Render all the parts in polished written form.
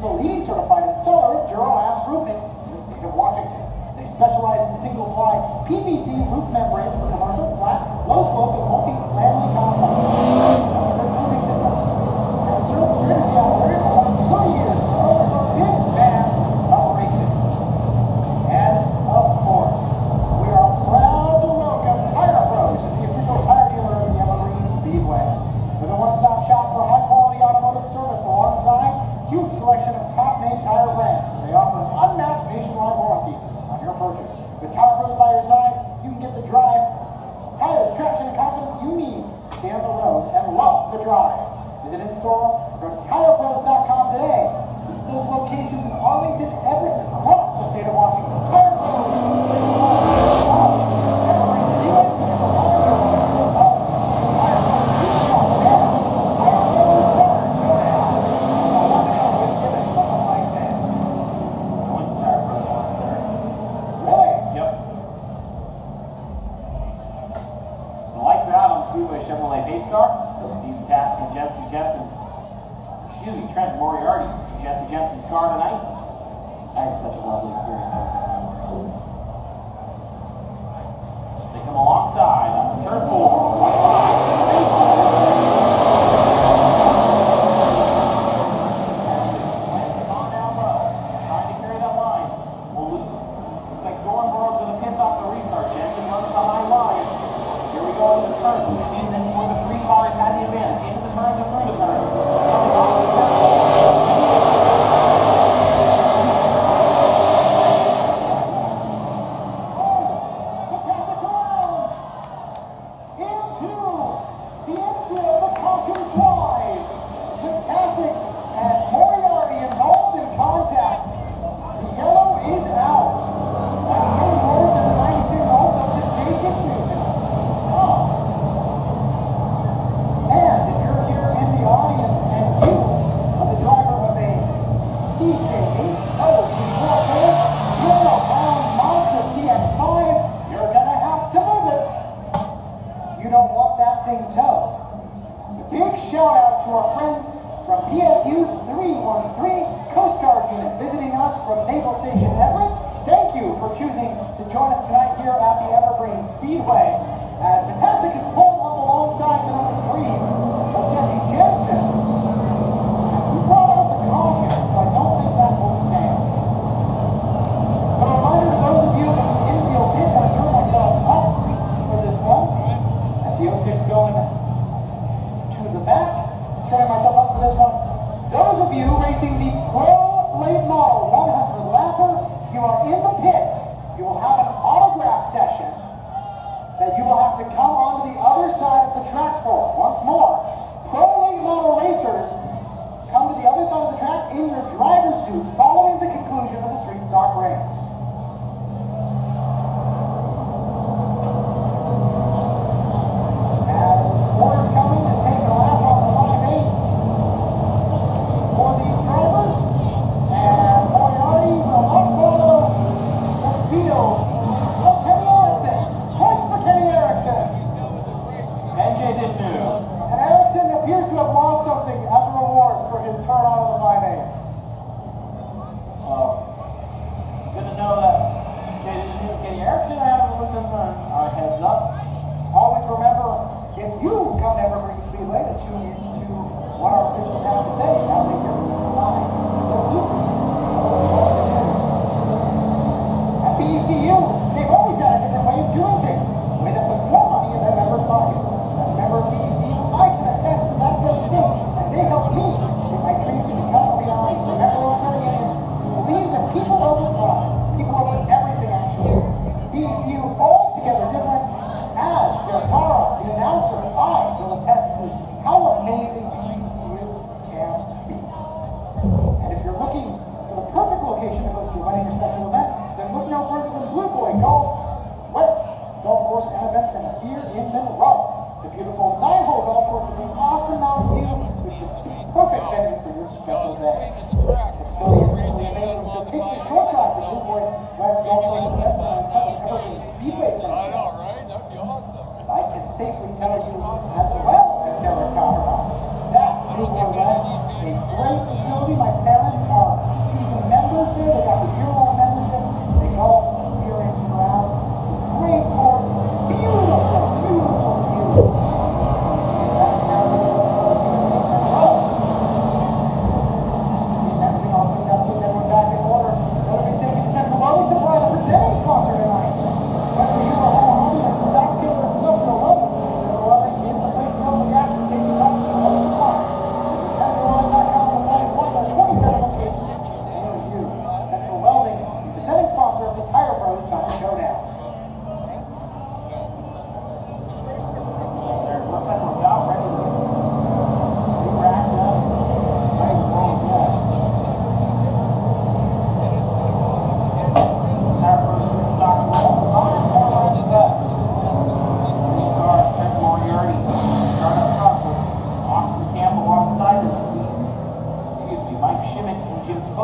the leading certified installer of Duralast roofing in the state of Washington. They specialize in single-ply PVC roof membranes for commercial, flat, low-slope, and multi-family complexes. Their roofing systems has served the greater Seattle area for over 30 years. Owners are big fans of racing. And, of course, we are proud to welcome Tire Pros as the official tire dealer of the Evergreen Speedway. They're the one-stop shop for high-quality automotive service alongside a huge selection of top-name tire brands. They offer an unmatched nationwide warranty on your purchase. With Tire Pros by your side, you can get the drive, tires, traction, and confidence you need to stay on the road and love the drive. Visit in-store or go to TirePros.com today. Visit those locations in Arlington, Everett, and across the state of Washington. Tire Pros! Trent Moriarty, Jesse Jensen's car tonight. I had such a lovely experience over there. They come alongside on turn 4. On down low, trying to carry that line. Will lose. Looks like Dornborough to the pits off the restart. Jensen runs the high line. Here we go into the turn. We've seen this where the 3 cars had the advantage. Into the turns and through the turns. Coming off the turn. Station Everett. Thank you for choosing to join us tonight here at the Evergreen Speedway as Matesic is pulled up alongside the number 3 of Jesse Jensen. We brought out the caution, so I don't think that will stand. But a reminder to those of you in the infield pit, I'm going to turn myself up for this one. That's the 06 going to the back. Turning myself up for this one. Those of you racing the Pro Late Model 100 Lapper, if you are in the pits, you will have an autograph session that you will have to come onto the other side of the track for. Once more, Pro Late Model racers, come to the other side of the track in your driver's suits following the conclusion of the street stock race. As orders coming to take a lap on the 5/8 for these drivers, and Moriarty will not follow the field of Kenny Erickson. Points for Kenny Erickson. NJ Dishnu. And Erickson appears to have lost something as a reward for his turn out of the 5/8. Good to know that NJ Dishnu and Kenny Erickson are having to listen for our heads up. Always remember, if you come to Evergreen Speedway, to tune in to what our officials have to say. That way you're inside the loop. At BECU, they've always had a different way of doing things, a way that puts more money in their members' pockets. As a member of BECU, I can attest to that very thing, and they help me get my dreams to become a reality. Remember our credit union who believes in people over profit, people over everything actually. BECU altogether different. As their Tara, the announcer, I will attest to how amazing BECU can be. And if you're looking for the perfect location to host your wedding or special event, then look no further than Blue Boy Golf West Golf Course and Event Center here in Monroe. It's a beautiful 9-hole golf course with an awesome mountain view, which is the perfect venue for your special day. The facility is simply amazing, so take the short drive to Blue Boy West Golf Course and Event Center and tell them Evergreen Speedway Center. I know, right? That'd be awesome. I can safely tell you, as well as Derek Tara, that Blue Boy West, a great facility. My parents are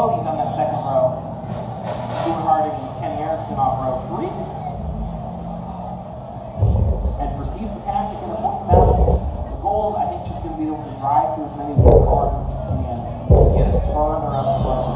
Fodes on that second row. Stuart Harding and Kenny Erickson on row 3. And for Steve Patasic in the points battle, the goals, I think, just going to be able to drive through as many of these cars as he can to get us further up the road.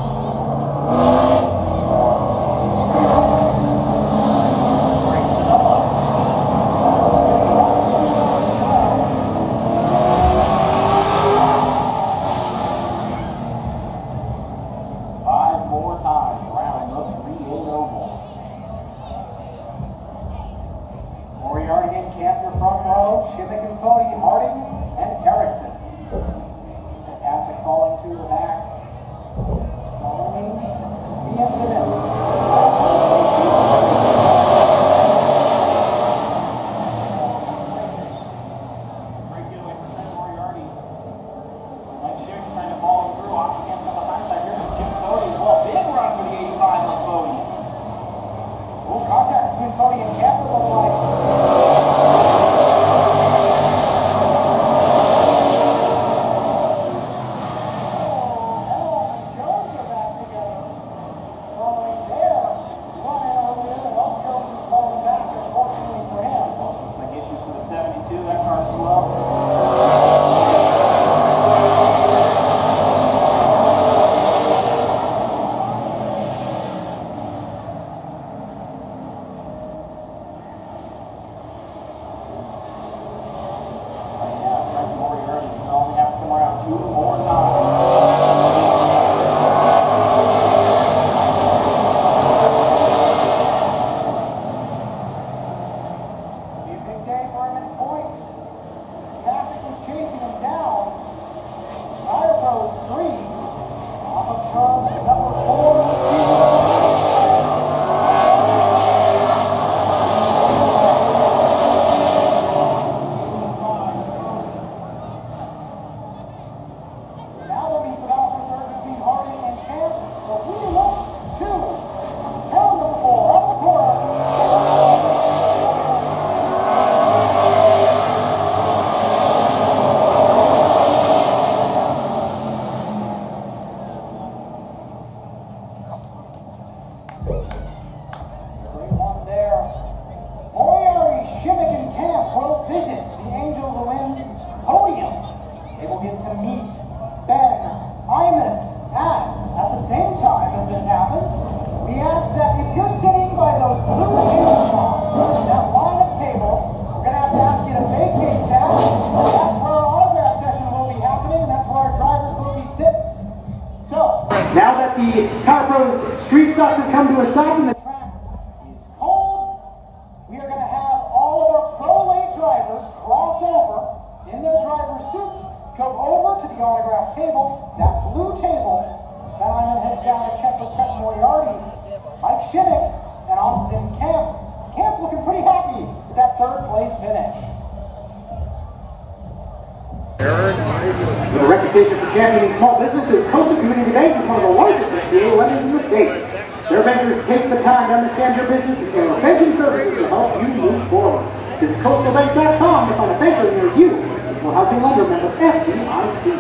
The reputation for championing small businesses, Coastal Community Bank is one of the largest SBA lenders in the state. Their bankers take the time to understand your business and tailor banking services to help you move forward. Visit coastalbank.com to find a banker near you. Equal housing lender member FDIC.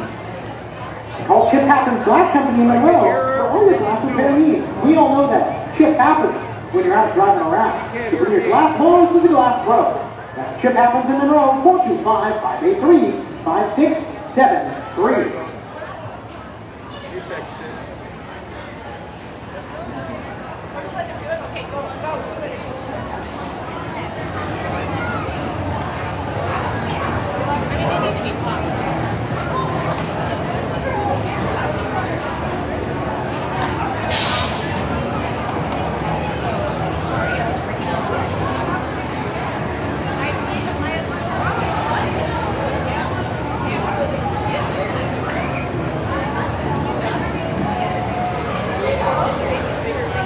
Call Chip Happens Glass Company in Monroe for all your glass repair needs. We all know that Chip happens when you're out driving around. So bring your glass balls to the Glass Pros. That's Chip Happens in Monroe, 425-583-5673.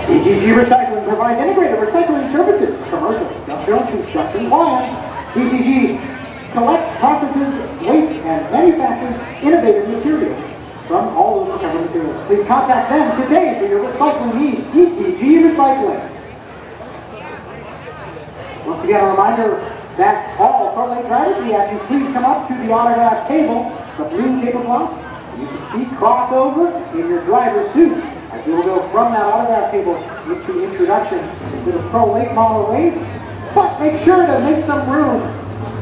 DTG Recycling provides integrated recycling services for commercial, industrial, and construction clients. DTG collects, processes, waste, and manufactures innovative materials from all those recovered materials. Please contact them today for your recycling needs. DTG Recycling. Once again, a reminder that all Pro Lake drivers, we ask you please come up to the autograph table, the blue tablecloth. You can see crossover in your driver's suits. I from that autograph table with the introductions to the Pro Late Model race. But make sure to make some room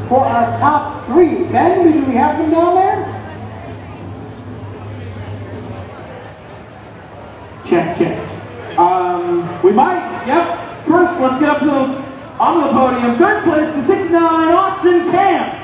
for our top three. Ben, do we have them down there? Check. We might, yep. First, let's get up to onto the podium. Third place, the 69, Austin Camp.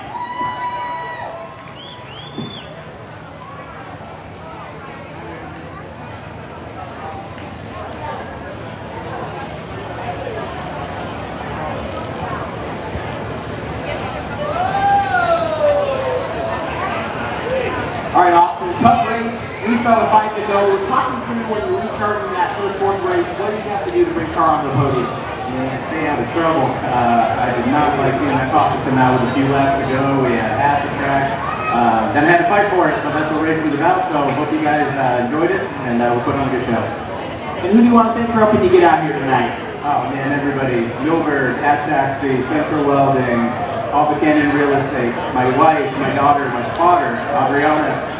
All right, Austin, tough race. We still have a fight to go. We're talking through when you're restarting that third, fourth race. What do you have to do to bring car on the podium? Yeah, stay out of trouble. I did not like seeing that Costa come out with a few laps to go. We had half the track. Then I had to fight for it, but that's what racing is about. So hope you guys enjoyed it, and we'll put on a good show. And who do you want to thank for helping you get out here tonight? Oh man, everybody. Milberg, Cat Taxi, Central Welding, Alpha Canyon Real Estate, my wife, my daughter, my spotter, Adriana,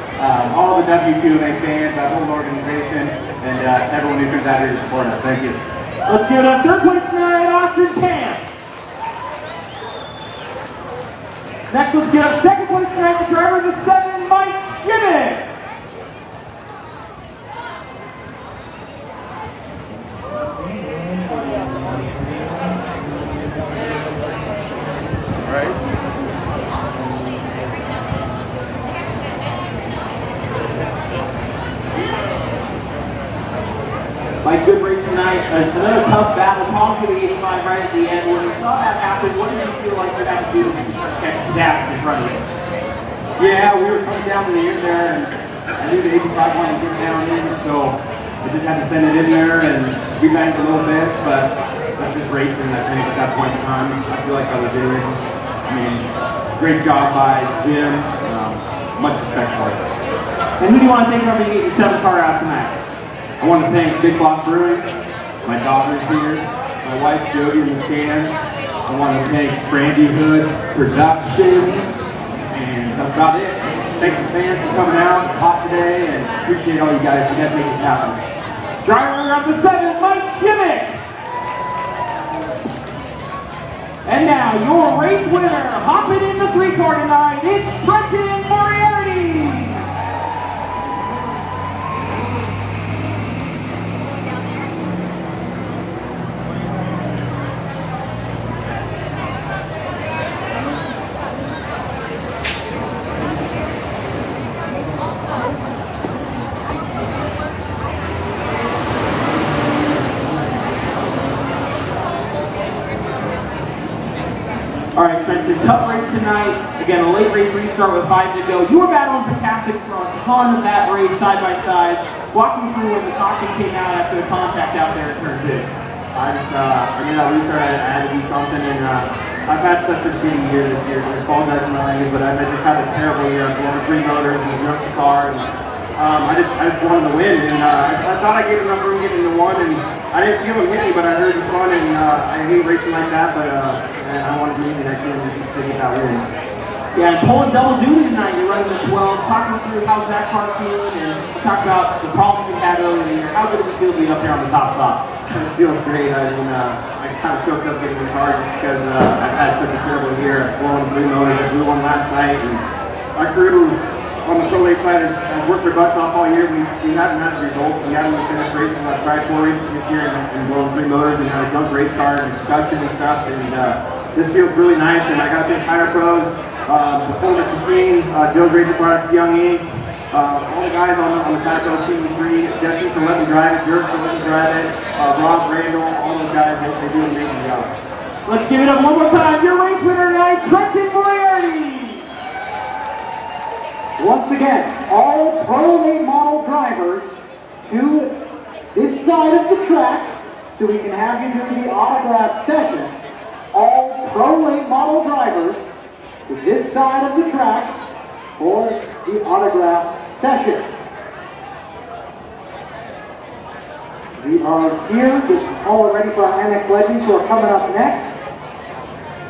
all the WQMA fans, that whole organization, and everyone who comes out here to support us. Thank you. Let's give it up. Third place tonight, Austin Camp. Next, let's give up second place tonight, the driver of the 7, Mike Shimmick. Mike, good race tonight. Another tough battle. Palm to the 85 right at the end. When you saw that happen, what did you feel like you had to do to catch the gas in front of you? Yeah, we were coming down to the end there, and I knew the 85 wanted to get down in, so I just had to send it in there, and we banked a little bit, but that's just racing, I think, at that point in time. I feel like I was in it. I mean, great job by Jim. Much respect for it. And who do you want to thank for getting your 7 car out tonight? I want to thank Big Block Brewing, my daughter's here, my wife Jody in the stands. I want to thank Brandy Hood Productions, and that's about it. Thank the fans for coming out. It's hot today, and appreciate all you guys. You guys make this happen. Driver of the 7, Mike Shimmick. And now your race winner, hopping in the 3-car tonight, it's Trenton Moriarty. All right, Trenton, tough race tonight. Again, a late race restart with 5 to go. You were battling Potastic for a ton of that race side by side. Walk me through when the caution came out after the contact out there at turn 2. I knew that restart, I had to do something, and I've had such a shitty year this year. I apologize for my language, but I just had a terrible year. I'm blowing 3 motors and jumped the car, and I just wanted to win, and I thought I gave enough room getting into 1, and I didn't feel him hit me, but I heard the fun, and I hate racing like that, but and I wanted to win the next year and just to get that win. Yeah, and pulling double duty tonight, you're running the 12. Talk me through how's that car feeling, and talk about the problems you had earlier in the year. How good does it feel being up there on the top spot? It feels great. I mean, I kind of choked up getting the car just because I've had such a terrible year. I've blown 3 motors. I blew one last night, and our crew on the Pro Late side has worked their butts off all year. We haven't had the results. We haven't finished races. I've tried 4 races this year and blown 3 motors and had a junk race car and discussion and stuff. And this feels really nice. And I got to thank Tire Pros, Performance Machine, Joe's Racing Products, Young Inc., all the guys on the Tire Pros Team 3, Jesse for letting me drive it, Jerk for letting me drive it, Rob, Randall, all those guys, they do an amazing job. Let's give it up one more time. Your race winner tonight, Trenton Moriarty. Once again, all Pro Late Model drivers to this side of the track so we can have you do the autograph session. All Pro Late Model drivers to this side of the track for the autograph session. We are here, getting all ready for our INEX legends who are coming up next.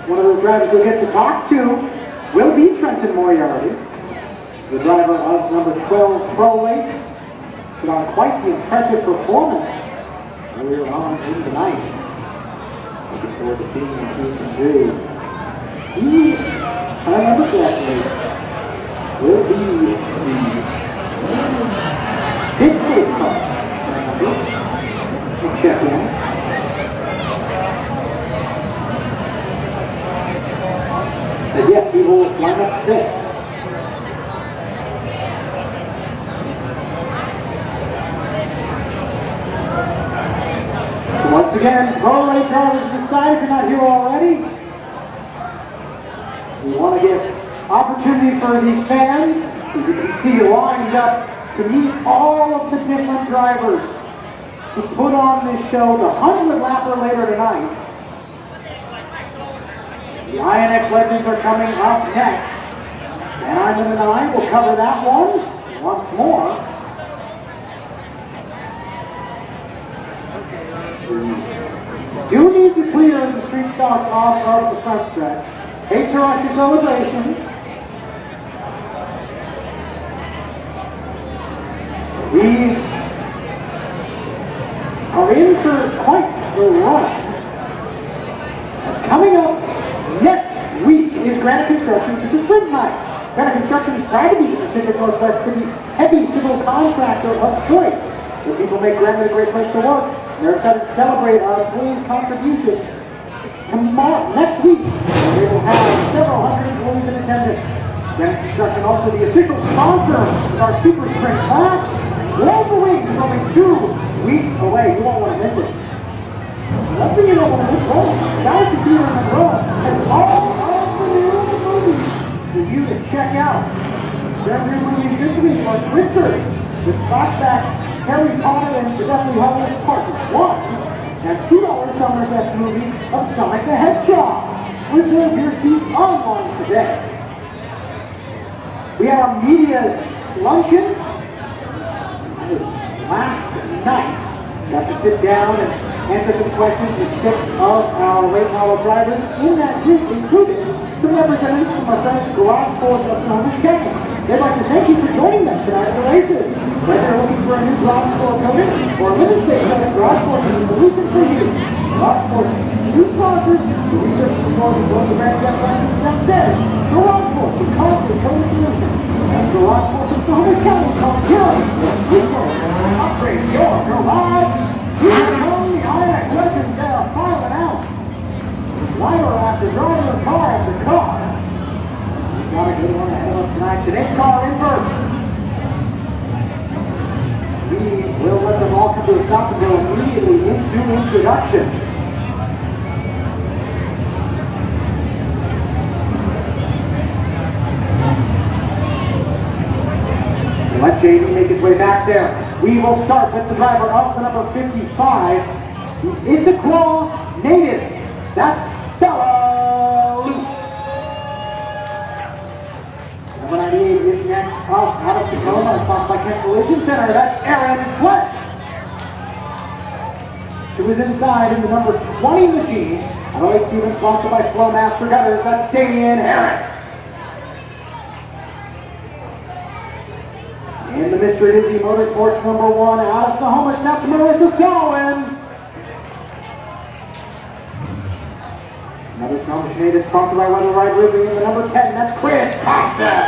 One of those drivers you'll get to talk to will be Trenton Moriarty, the driver of number 12 Pro Late. put on quite the impressive performance earlier on in the night. Looking forward to seeing what he can do. He, if I remember correctly, will be the fifth place car. We'll check in. Says yes, he will line up fifth. So once again, rolling drivers decide if you're not here already. We want to give opportunity for these fans, as you can see, lined up to meet all of the different drivers who put on this show, the 100-lapper later tonight. The INEX Legends are coming up next. And I'm in the 9. We'll cover that one once more. We do need to clear the street stocks off of the front stretch. Hate to rush your celebrations. We are in for quite the run. As coming up next week is Granite Construction's Sprint Night. Granite Construction is proud to be the Pacific Northwest City heavy civil contractor of choice. Where people make Granite a great place to work. They're excited to celebrate our employees' contributions. Next week, they will have several hundred employees in attendance. Granite Construction, also the official sponsor of our Super Sprint class. Wolverines is only 2 weeks away. You won't want to miss it. Nothing you don't want to miss. Galaxy Theater in Monroe has all of the new movies for you to check out. Their new movies this week are Twisters, with flashback Harry Potter and the Deathly Hallows Part 1, and $2 Summer Fest movie of Sonic the Hedgehog. Reserve your seats online today. We have our media luncheon. That was last night. Got to sit down and answer some questions with 6 of our late model drivers. In that group included some representatives from our friends Garage Force of Snohomish County. They'd like to thank you for joining them tonight at the races. Whether you're looking for a new Garage Force coating or a limited space coating, Garage Force is a solution for you. Garage Force, new sponsors, the research support and going to Grand Jet License downstairs. Garage Force, the confident coating solution. And Garage Force of Snohomish County called Heroes for people. Upgrade your garage. Here come the INEX Legends that are filing out. Driver after driver, car after car. We've got a good one ahead of us tonight. Today's car invert. We will let them all come to a stop and go immediately into introductions. Let JD make his way back there. We will start with the driver of the number 55, the Issaquah native. That's Bella Luce. Number 98 is next up out of Tacoma, sponsored by Kent Collision Center. That's Aaron Fletch. She was inside in the number 20 machine. Adelaide Stevens, sponsored by Flowmaster Gutters. That's Damian Harris. In the Mr. Dizzy Motorsports number 1 out of Snohomish, that's Marissa Selwyn. Another Snohomish native sponsored by Weather Ride Roofing in the number 10, that's Chris Thompson.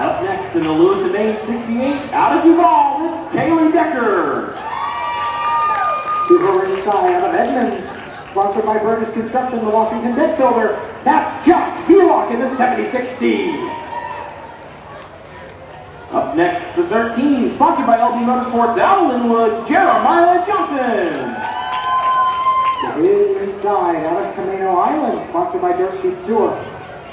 Up next in the Lewis and Main 68, out of Duval, it's Kaylee Decker. To her inside out of Edmonds, sponsored by Burgess Construction, the Washington Deck Builder, that's Josh Helock in the 76C. Up next, the 13, sponsored by LB Motorsports out of Linwood, Jeremiah Johnson. To his inside, out of Camino Island, sponsored by Dirt Cheap Sewer.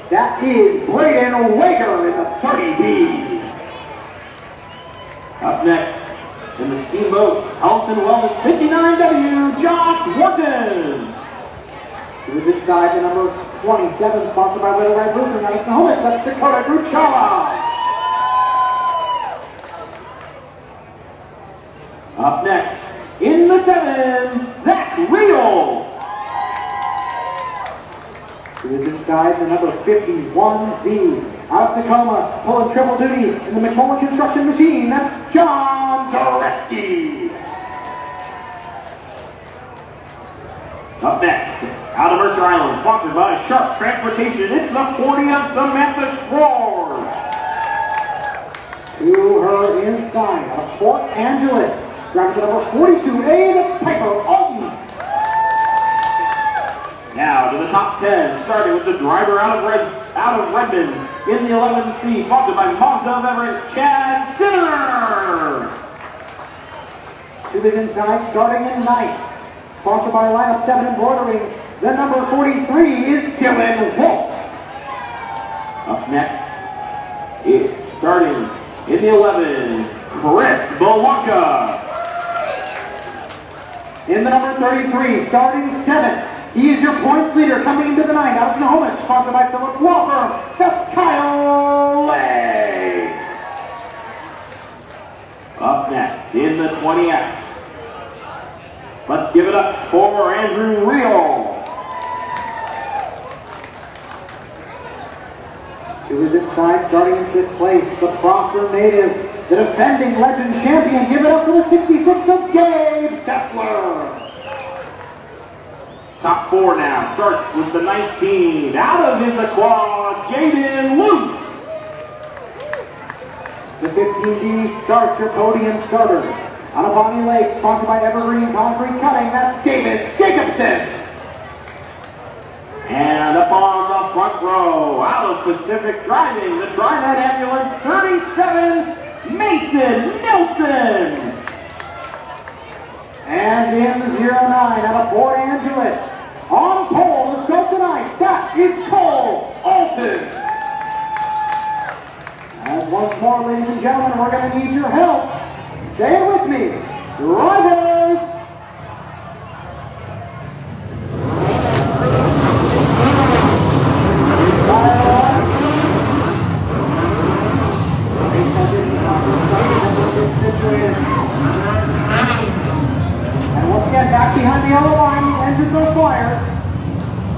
That is Braden Wager in the 30B. Up next, in the Steamboat Health and Wellness 59W, Josh Wharton. He was inside the number 27, sponsored by Weather Ride Roofing out of Snohomish. That's Dakota Gruchala. Up next, in the 7, Zach Riedel. He was inside the number 51Z. Out of Tacoma, pulling triple duty in the McMullen construction machine, that's John Zaretsky. Up next, out of Mercer Island, sponsored by Sharp Transportation, it's the 40 of Samantha Schwartz. To her inside, out of Port Angeles, driving to number 42A, that's Piper Alton. Now to the top 10, starting with the driver out of Redmond in the 11C, sponsored by Mazda of Everett, Chad Sinner. To his inside, starting in ninth, sponsored by lineup 7 embroidering, the number 43 is Dylan Wolf. Up next, starting in the 11, Chris Belanca. In the number 33, starting 7th, he is your points leader coming into the night out of Snohomish, sponsored by Phillips Law Firm. That's Kyle Lay. Up next, in the 20X, let's give it up for Andrew Reel. To his inside, starting in 5th place, the Prosser native, the defending legend champion. Give it up for the 66 of Gabe Stessler. Top 4 now, starts with the 19, out of Issaquah, Jaden Luce. The 15D starts your podium starters. Out of Bonnie Lake, sponsored by Evergreen Concrete Cutting, that's Davis Jacobson. And up on the front row, out of Pacific Driving, the TriMet Ambulance, 37, Mason Nelson. And in the 09, out of Port Angeles, on pole to start the night, that is Cole Alton. As once more, ladies and gentlemen, we're going to need your help. Say it with me, drivers. And once again, back behind the yellow line, the engines are fired.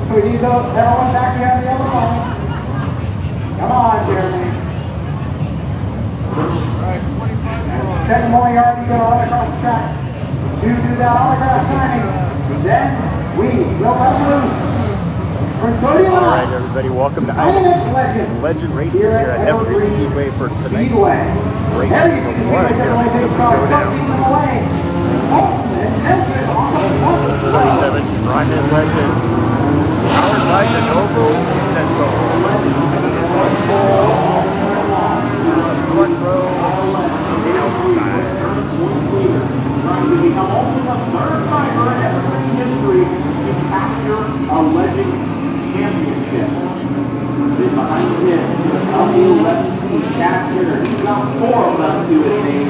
So we need everyone back behind the yellow line. Come on, Jeremy. Ted Moriarty going to run across the track to do that autograph signing. Then we will let loose for 30 laps. All right, everybody, welcome to INEX Legend Racing here at Evergreen Speedway for tonight's race Every for Speedway one here at the Showdown. 47 TriMet Legend, powered by the Novo Dental. On pole, front row, outside. Trying to become only the 3rd driver in Evergreen history to capture a Legends championship. Then behind him, on the 11C, Chad Sinner. He's got 4 of them to his name.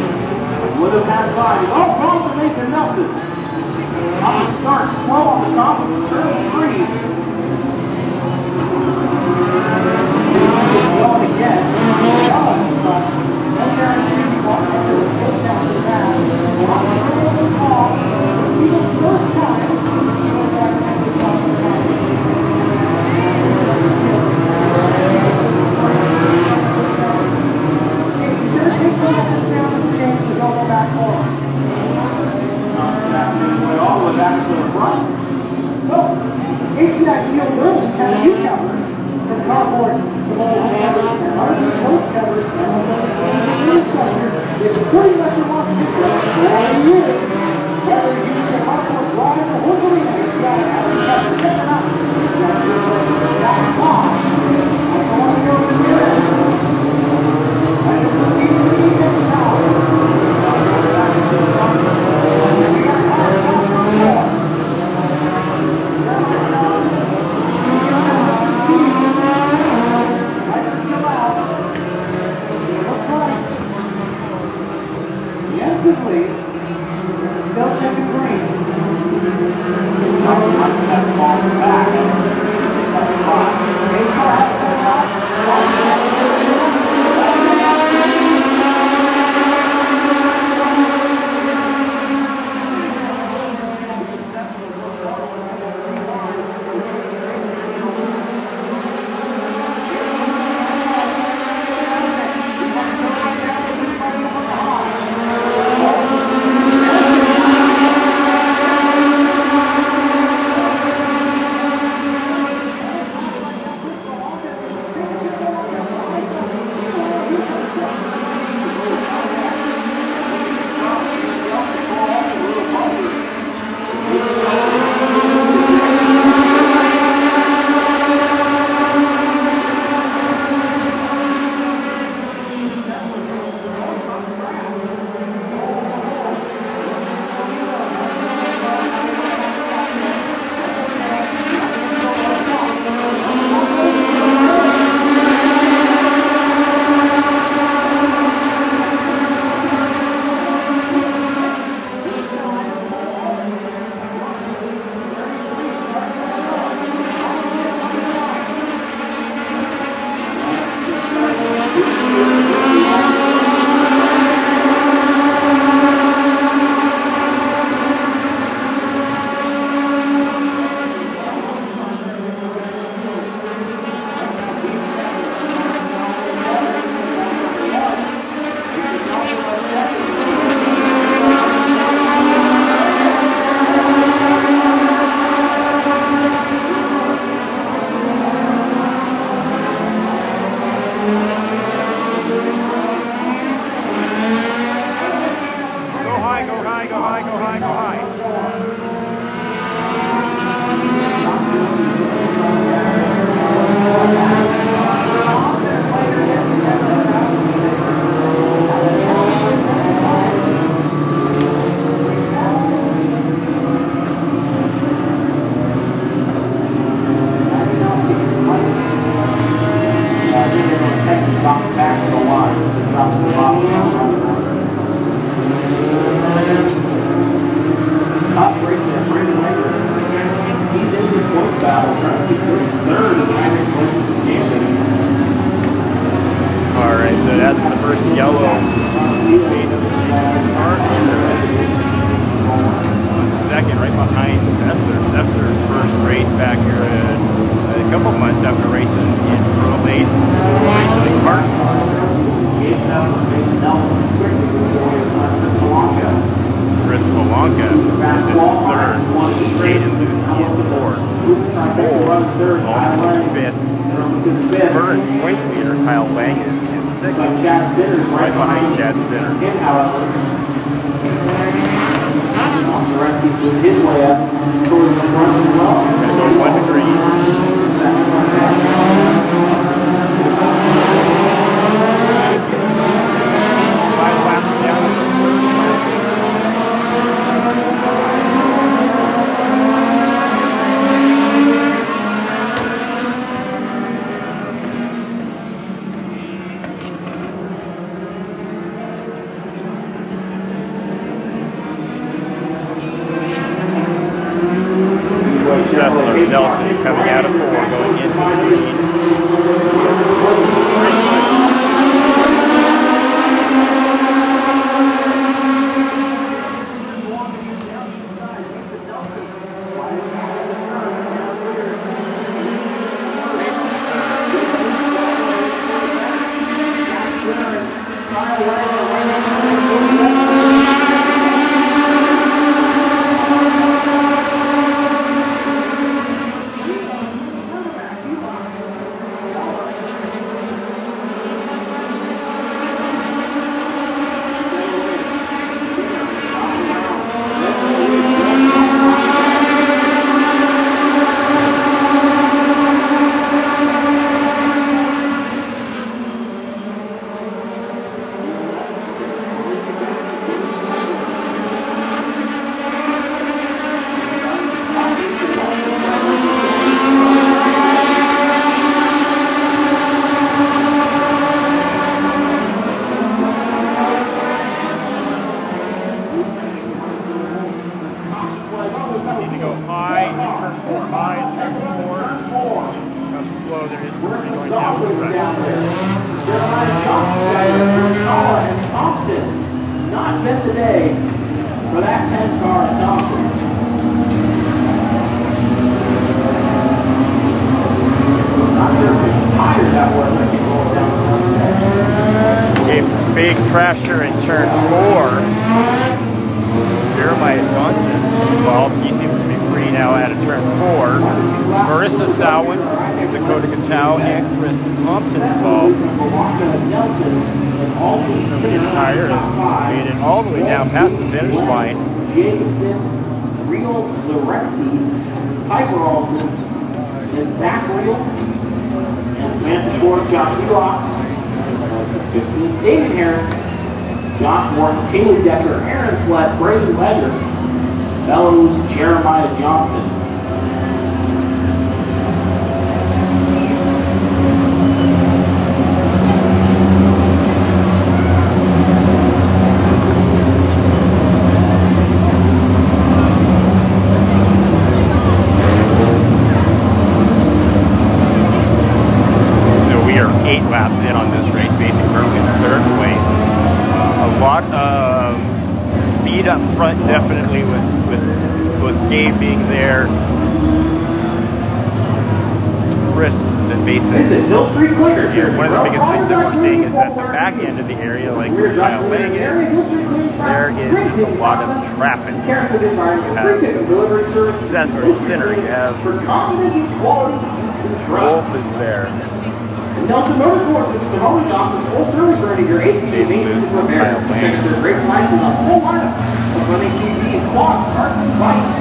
Would have had 5. Oh, wrong for Mason Nelson. On the start, slow on the top of turn 3. See if he gets going again. He does, but no guarantee he won't get to the pits after that. Not sure what the call. It'll be the first time he goes back to this off the track. Hey, you should have taken those up and down the games to go back forward. All the way back to the front. Well, HCI Steel Building has you covered from carports to mobile home covers and hardwood coat covers and home structures. They've been serving Western Washington for 40 years. Whether you need a carport, ride, or horse arena, HCI has you covered. Check them out. HCISteelBuilding.com. That's the one to go to here. And it's the Steve Lee Tower. We got cars on the floor. Still taking green. One step forward back. That's fine. Ace car high, go high, go high. Back to the line, so drop to the bottom. Top break there, Brandon Langer. He's in this points battle. Currently sits third in the INEX Legends standings. All right, so that's the first yellow base of the card. Second, right behind Sessler. Sessler's first race back here a couple months after racing in Pro 8, racing in karts. Chris Polanka is in third, Jaden Lucy in fourth, Paul in fifth, Vern points leader Kyle Lang is in sixth, right behind Chad Sinner. Zaretsky's moved his way up towards the front as well. Gonna go 1 to green. Sessler, Nelson coming out of 4, going into the green. Not been the day for that 10 car at Thompson. Not sure if he's tired that way when he's going down. A big crasher in turn 4. Jeremiah Johnson involved. He seems to be free now out of turn 4. Marissa Sowen, Dakota Gatau, and Chris Thompson involved. Somebody's tire has made it all the way down past the finish line. Jacobson, Real Zaretsky, Piper Alton, and Zach Real, and Samantha Schwartz, Josh Wheelock, 615, David Harris, Josh Morton, Caleb Decker, Aaron Flett, Brayden Ledger, Bellows, Jeremiah Johnson. Laps in on this race, basically currently in third place. A lot of speed up front, definitely with Gabe being there. Chris, that basically Hill Street clears here. One of the biggest things that we're seeing is that the back end of the area, like where Kyle Lang is, there is a lot of traffic. You have Center, you have Wolf is there. Nelson Motorsports and Stahoma Shop is full service ready. Your 18 maintenance and repair. Check out their great prices on full lineup of Fleming TVs, quads, carts, and bikes.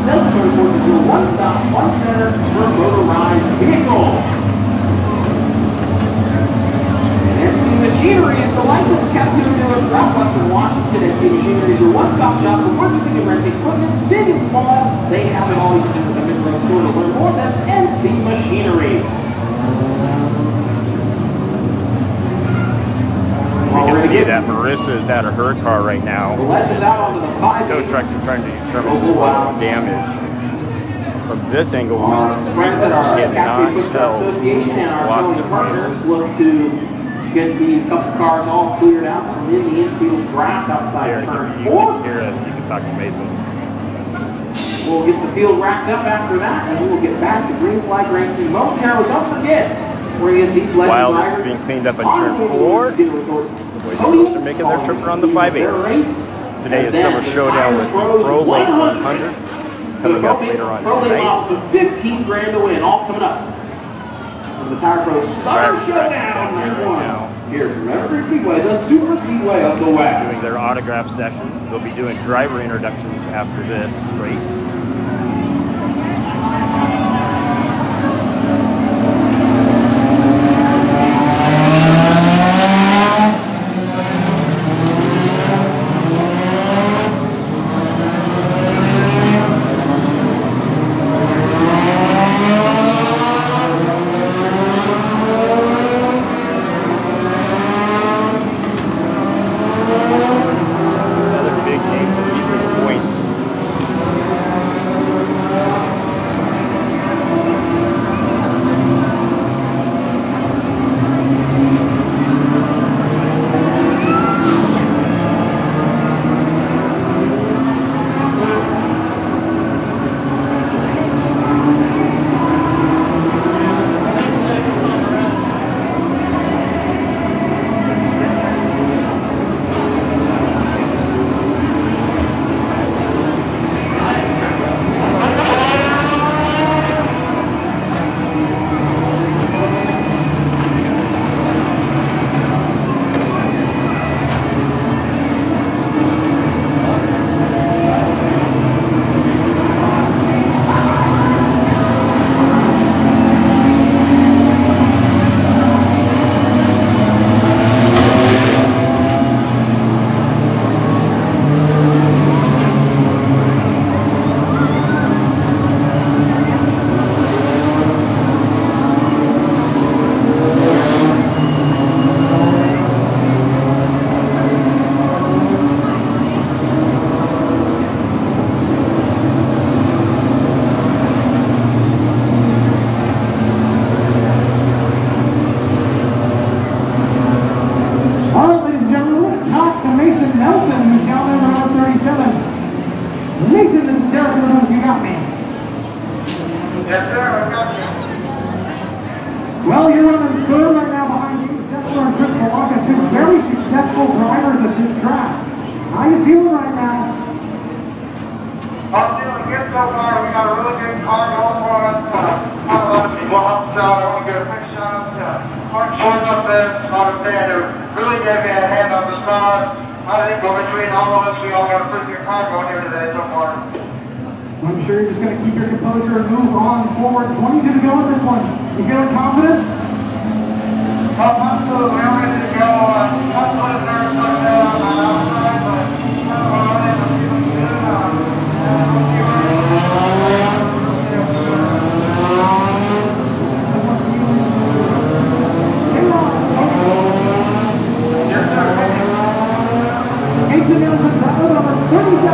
Nelson Motorsports is your one-stop, one-center for motorized vehicles. NC Machinery is the licensed Caterpillar dealer throughout Western Washington. NC Machinery is your one-stop shop for purchasing and renting equipment, big and small. They have it all. You can visit the Midrow store to learn more. That's NC Machinery. You can see that Marissa is out of her car right now. The Legends out onto the 5. Tow trucks are trying to determine the damage. From this angle, we friends at our cannot Cascade Push Truck tell Association and our lots towing of partners look to get these couple cars all cleared out from in the infield grass outside here. of turn You 4. can hear us. You can talk to Mason. We'll get the field wrapped up after that, and we will get back to green flag racing momentarily. Don't forget, we're going to get these legend While this drivers is being cleaned up on turn 4, the boys are making their trip around the 5/8. Today is Summer Showdown with Pro Late 100. Coming up later on Pro Late tonight. models with 15 grand to win, all coming up. From the Tire Pro Summer Showdown right 91. now. Here from Evergreen Speedway, the Super Speedway of the West. Doing their autograph session. They'll be doing driver introductions after this race. Well, you're running third right now behind you, Zessler and Chris Malaka, two very successful drivers at this track. How you feeling right now? I'm feeling good so far. We got a really good car going for us. Not a lot of people help us out. I want to get a quick shot. Mark Short up there, not a fan, who really gave me a hand on the start. I think between all of us, we all got a pretty good car going here today so far. I'm sure you're just going to keep your composure and move on forward. 22 to go in this one. You feeling confident? Absolutely. We're ready to go. Not so nervous right now on the outside, but we're in and feeling good. Yes, sir. Mason Nelson, driver number 37.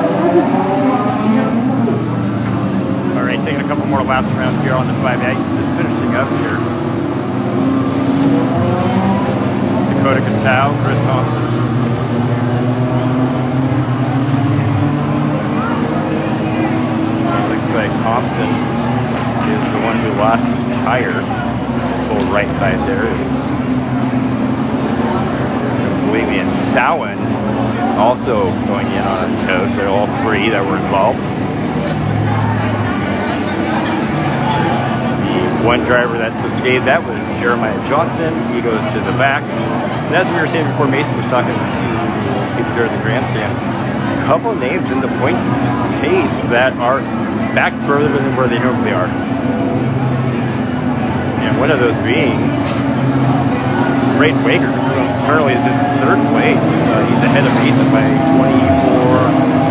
All right, taking a couple more laps around here on the 5A. Just finishing up here. Dakota Cattell, Chris Thompson. It looks like Thompson is the one who lost his tire. This whole right side there is completely. And Sowen also going in on a tow, so all three that were involved. One driver that escaped, that was Jeremiah Johnson. He goes to the back. And as we were saying before, Mason was talking to people here in the grandstands. couple names in the points pace that are back further than where they normally are. And one of those being Great Waker, who currently is in third place. He's ahead of Mason by 24.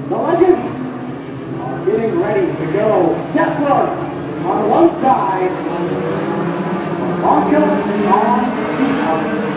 The Legends are getting ready to go. Sessler on one side, Ronka on the other.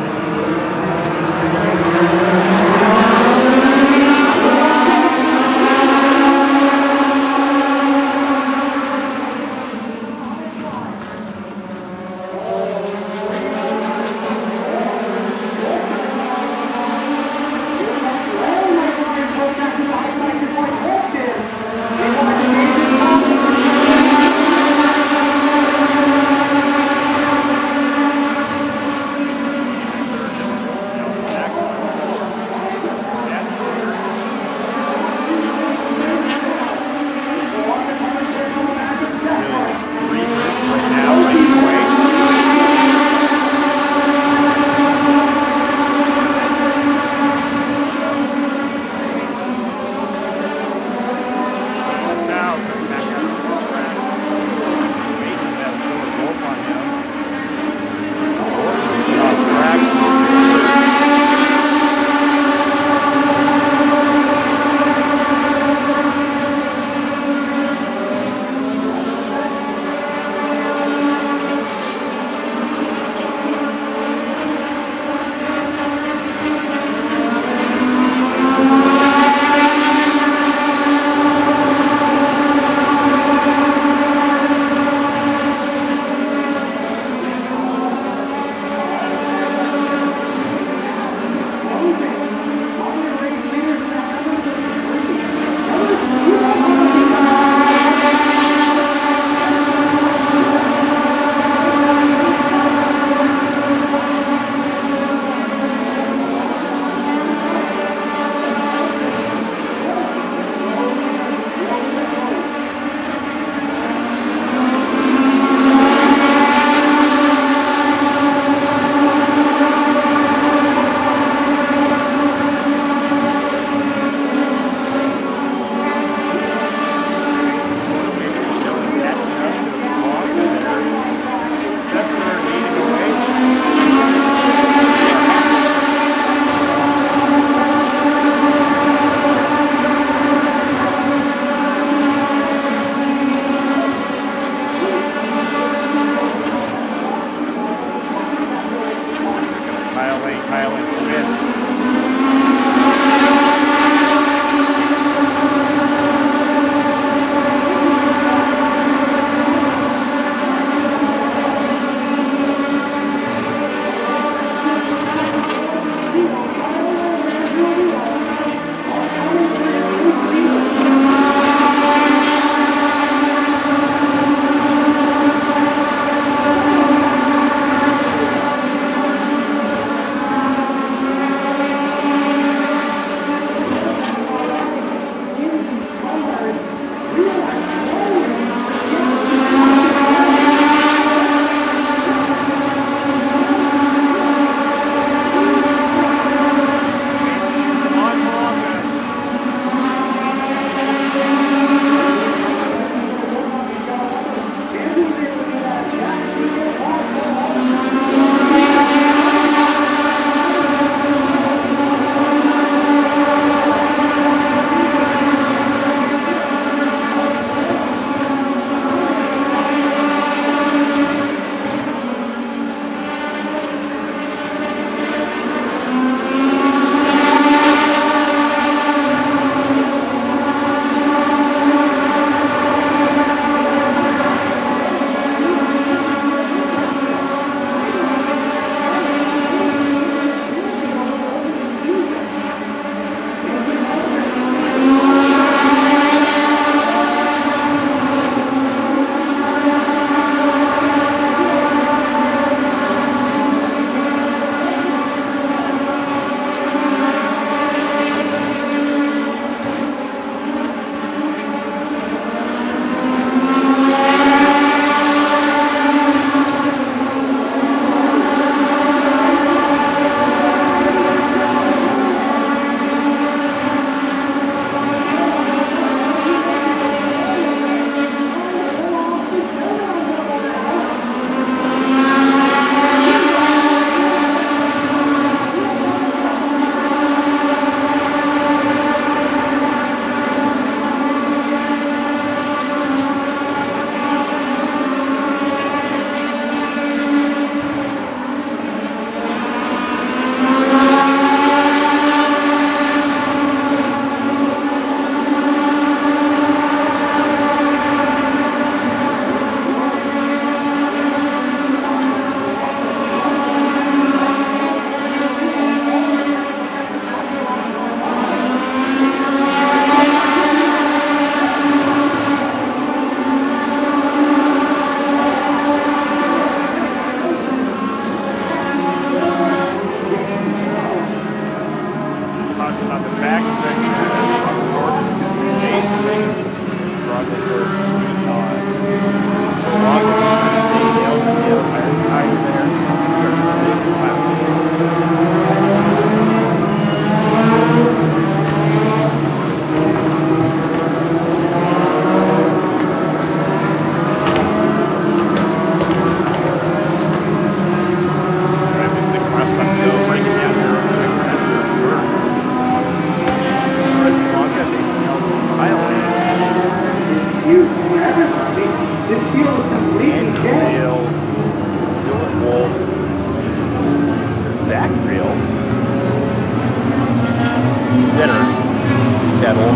medal.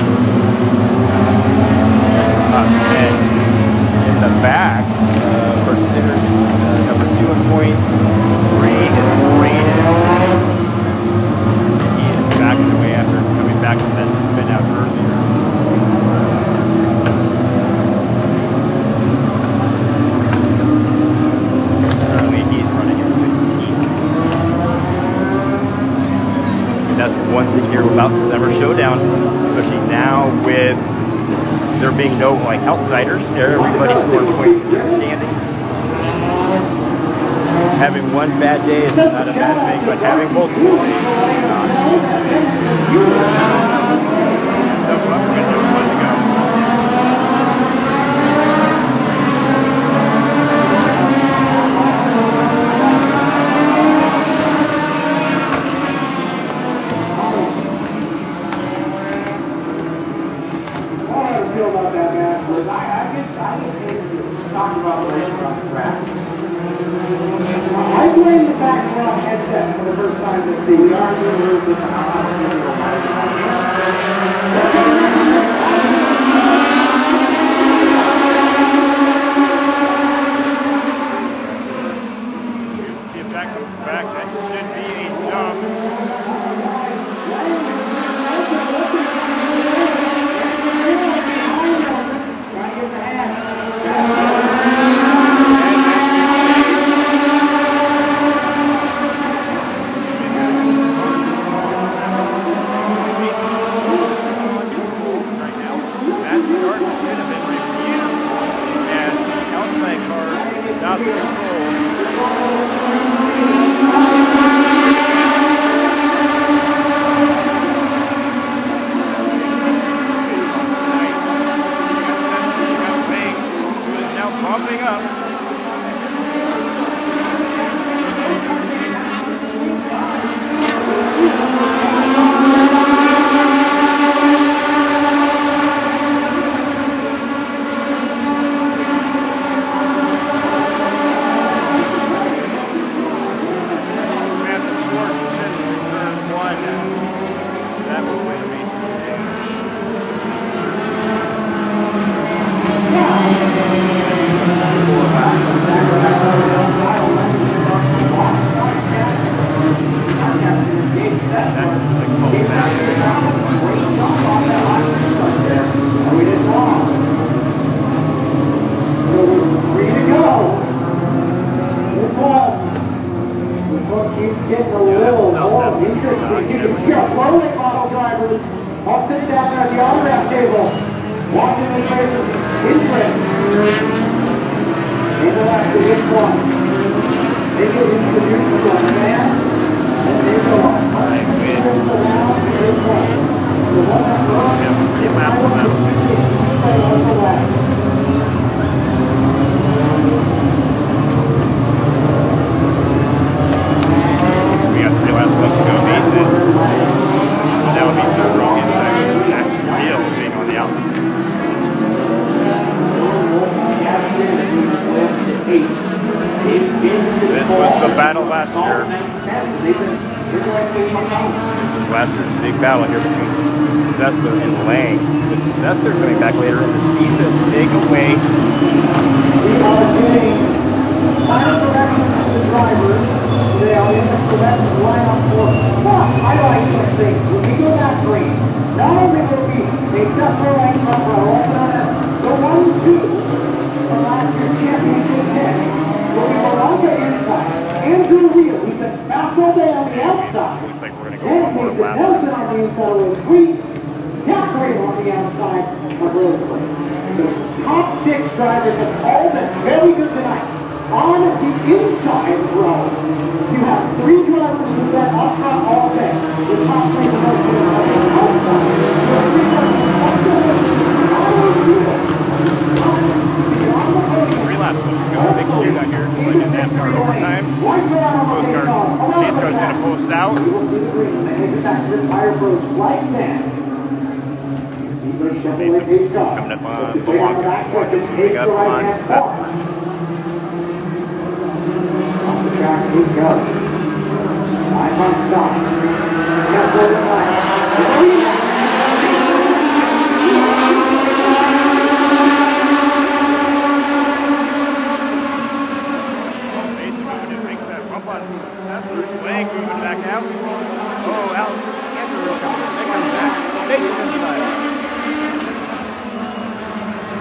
Top 10 in the back for sitters. Number 2 in points. 3 is Braden. He is backing away after coming back from that spin out earlier. Currently he's running at 16. And that's one thing here about Summer Showdown, especially now with there being no like outsiders. Everybody scoring points in the standings. Having one bad day is not a bad thing, but having multiple days is not. Talking about the race around the track. I blame the fact that we're on headsets for the first time this season. We are doing a little different. I'm not a physical See if that comes back. That should be a jump. Trying to get the hand. This was the battle last year. This was last year's big battle here between Sessler and Lang. With Sessler coming back later in the season to take away. We are getting final direction from the driver. They are in the correct lineup for highlights of things. When we go back green, not only will be a Sessler Lang front row, also known as the 1-2 from last year's championship pick. We'll be Moronka inside. Andrew Wheel, we've been fast all day on the outside. Looks like we're going to go And one more Mason lap. Nelson on the inside of row 3. Zachary on the outside of row 3. So top 6 drivers have all been very good tonight. On the inside row, you have 3 drivers who've been up front all day. The top 3 for most of on the outside. You have 3 drivers up the hill. On the field. Three laps to go. Big shootout here. It's like a NASCAR overtime. Pace car's going to post out. You will see the green. They make it back to the tire pros. Flag stand. Coming up on Milwaukee. Coming up on Sessler. Off the track he goes. Side by side. Sessler and Lang.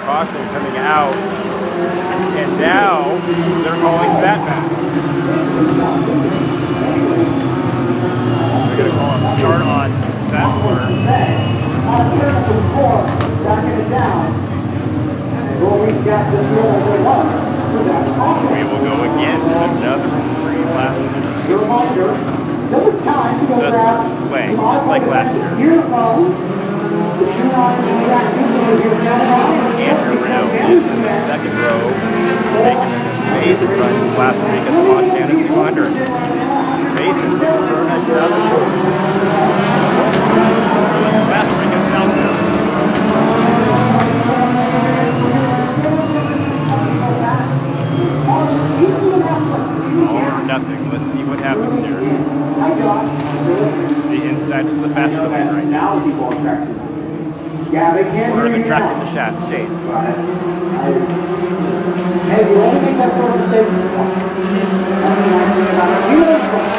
caution coming out. And now they're calling that back. They're going to call a start on Fessler. We will go again for another 3 laps. Fessler playing just like last year. Andrew Riddle is in the second row, making an amazing run last week at the Montana 200. Mason for another last week at Southfield. All or nothing. Let's see what happens here. The inside is the faster lane right now. Yeah, they can't Or hear the you track now. in the shade. Hey, you only make that sort of mistake once. That's the nice thing about it. We learn from it.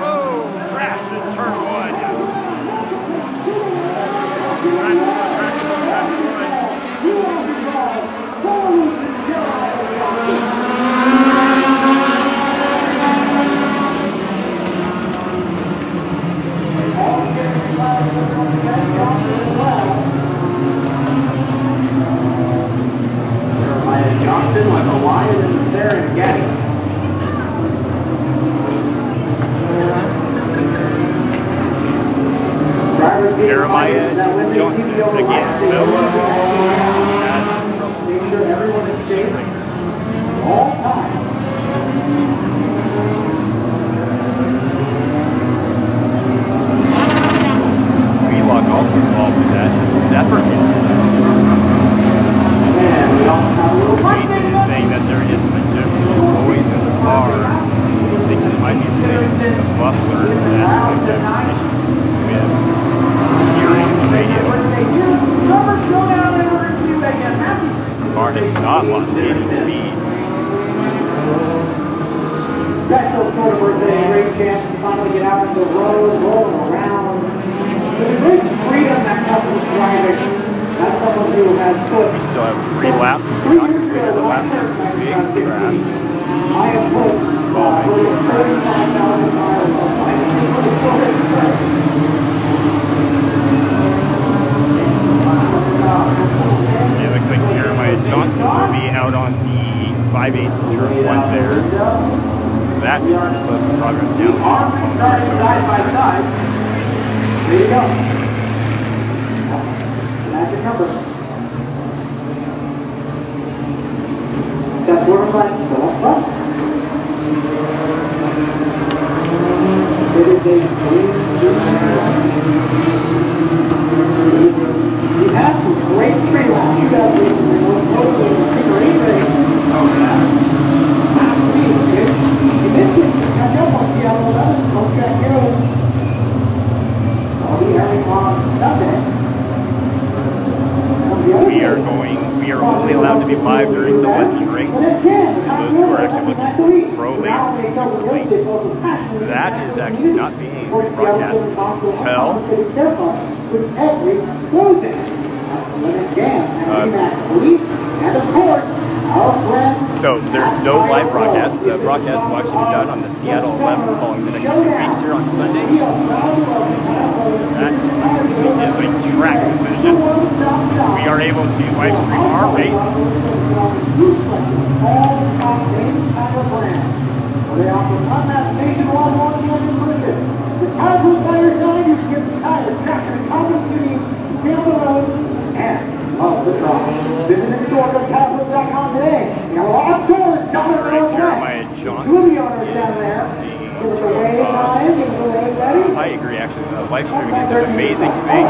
Oh, crash in turn 1. Johnson with a lion in the Serengeti. Jeremiah Johnson again. Noah has some trouble. Make sure everyone is safe all time. Wheelock also involved in that separate incident. Jason is saying that there is some additional noise in the car. He thinks it might be related to the muffler. That's why there's issues with hearing the radio. Summer Showdown Evergreen Speedway. The car has not lost any speed. Special sort of birthday, great chance to finally get out on the road, rolling around. There's a great freedom that comes with driving. As someone who has put We still have 3 laps. 3 years ago, The when I last turned big 16, crash. I have put over 35,000 miles on my skateboard course. It looks like Jeremiah Johnson will be out on the 5/8 turn 1 there. That is slow progress down. Starting side by side. There you go. Magic number. Sessler and Blank still up front. It is a We've had some great 3-lap shootouts recently. Most notably the Sticker 8 race. Oh, yeah. Last week, Mitch, you missed it. Catch up on Seattle 11. Home track heroes. I'll be airing on Sunday. We are only allowed to be live during the Western race. And those who are actually looking for pro lane, super lane. That is actually not being broadcast until with every closing. That's the Limit Gam and INEX Elite, and of course, our friends. so there's no live broadcast. The broadcast will actually be done on the Seattle 11 following the next 2 weeks here on Sunday. That is a track decision. We are able to live stream our race. They offer unmatched nationwide warranty on your purchase. The tire group by your side, you can get the tires, traction, and confidence you need to stay on the road and love the drive. Visit in-store.tiregroup.com today. We have a lot of stores down in the Jeremiah Northwest. Johnson Two of the owners down there. Give us a wave, Ryan. Give us a wave, buddy. I agree, actually. Live streaming is an amazing thing.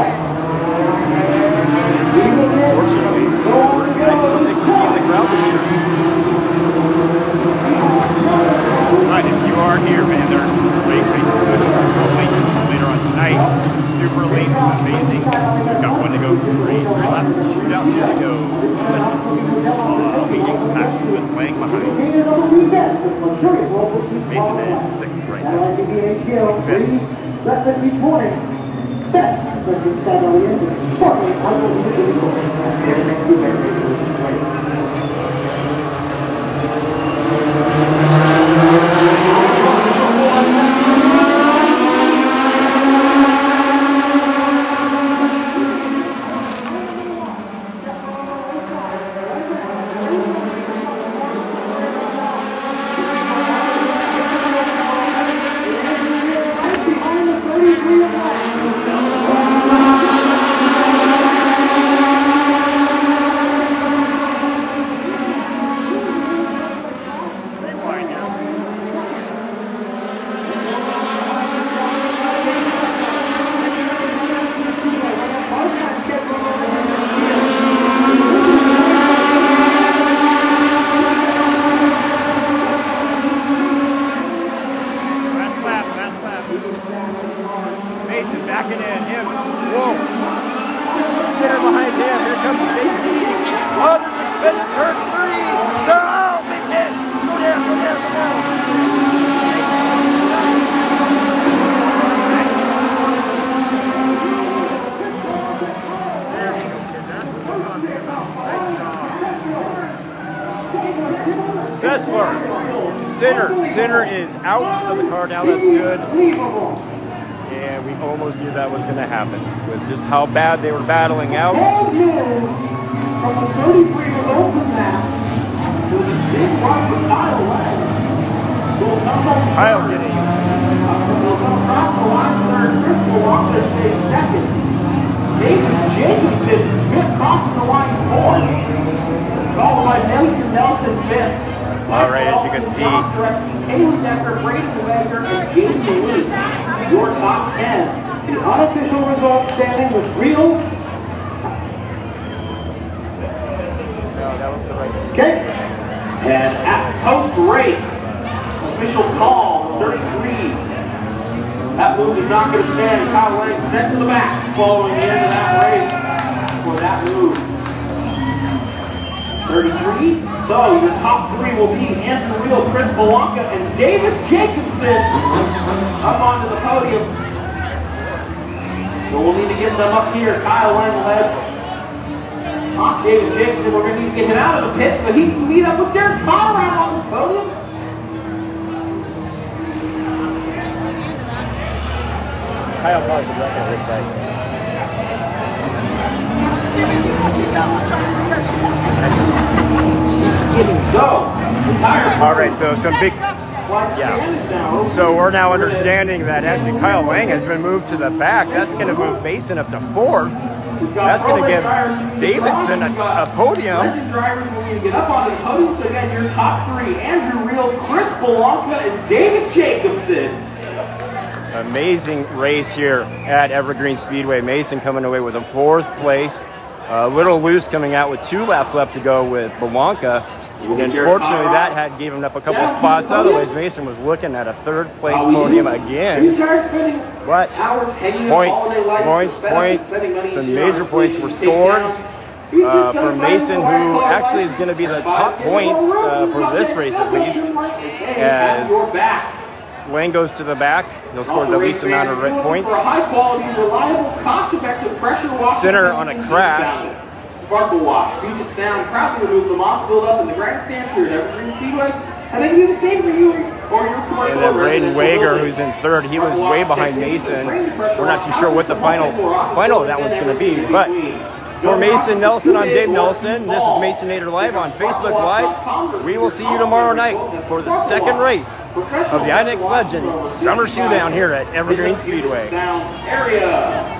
We will get Unfortunately, go on we're and not go going to this see the time. crowd this year. Right, if you are here, man, there's great races later on tonight. Super late, amazing. We've got one to go, three laps of shootout here to go. Leading the pack with Lang behind. luxurious world proceeds Mason is 6th right now. Satellite TV and HBO, free breakfast each morning. Best Evergreen Stallion with sparkling outdoor music. That's the Evergreen Speedway racers. Mason backing in, him. Whoa. Center behind him. Here comes JT. Oh, there's a spin at turn 3. No, big hit. Go down, go down, go down. There you go, kid. That's what's on there. Nice job. Sessler. Sinner is out of the car now. That's good. And we almost knew that was going to happen with just how bad they were battling out. Big news from the 33 results of that. It was a big run for Kyle Lang. Kyle getting Will come across the line third. Chris Belonca stays second. Davis Jacobson crossing the line fourth. Followed by Mason Nelson fifth. all right, as you can see. Kaylee Decker, Brady Wagner, and James Lewis. Your top 10. The unofficial results standing with real. No, that was the right. Okay. And at post race, official call 33. That move is not going to stand. Kyle Lang sent to the back following the end of that race for that move. 33. So your top 3 will be Anthony Wheel, Chris Belonca, and Davis Jacobson up onto the podium. So we'll need to get them up here. Kyle Lang led off Davis Jacobson. We're going to need to get him out of the pit so he can meet up with Derek Conrad on the podium. Kyle caused the record looks like. Too busy watching Bella trying to figure out So, the tire. All right, so some big. Flight stand is now open. So we're now understanding that actually Kyle Lang has been moved to the back. That's going to move Mason up to 4th. That's going to give Davidson a podium. Legend drivers will need to get up onto the podium. So again, your top 3: Andrew Reel, Chris Belonca, and Davis Jacobson. Amazing race here at Evergreen Speedway. Mason coming away with a 4th place. A little loose coming out with 2 laps left to go with Belonca. And unfortunately, that had given up a couple of spots. Otherwise, Mason was looking at a 3rd place podium again. But points. Some major points were scored for Mason, who actually is going to be the top points for this race at least. As Lang goes to the back, he'll score the least amount of points. Center on a crash. Sparkle Wash, Puget Sound, proudly remove the moss buildup in the grandstands here at Evergreen Speedway, and they can do the same for you or your commercial. And then Braden Wager, who's in 3rd, he was way behind Mason. We're not too sure what the final of that one's going to be, but for Mason Nelson, I'm Dave Nelson. This is Mason Nader Live on Facebook Live. We will see you tomorrow night for the 2nd race of the INEX Legend Summer Showdown here at Evergreen Speedway. Sound area.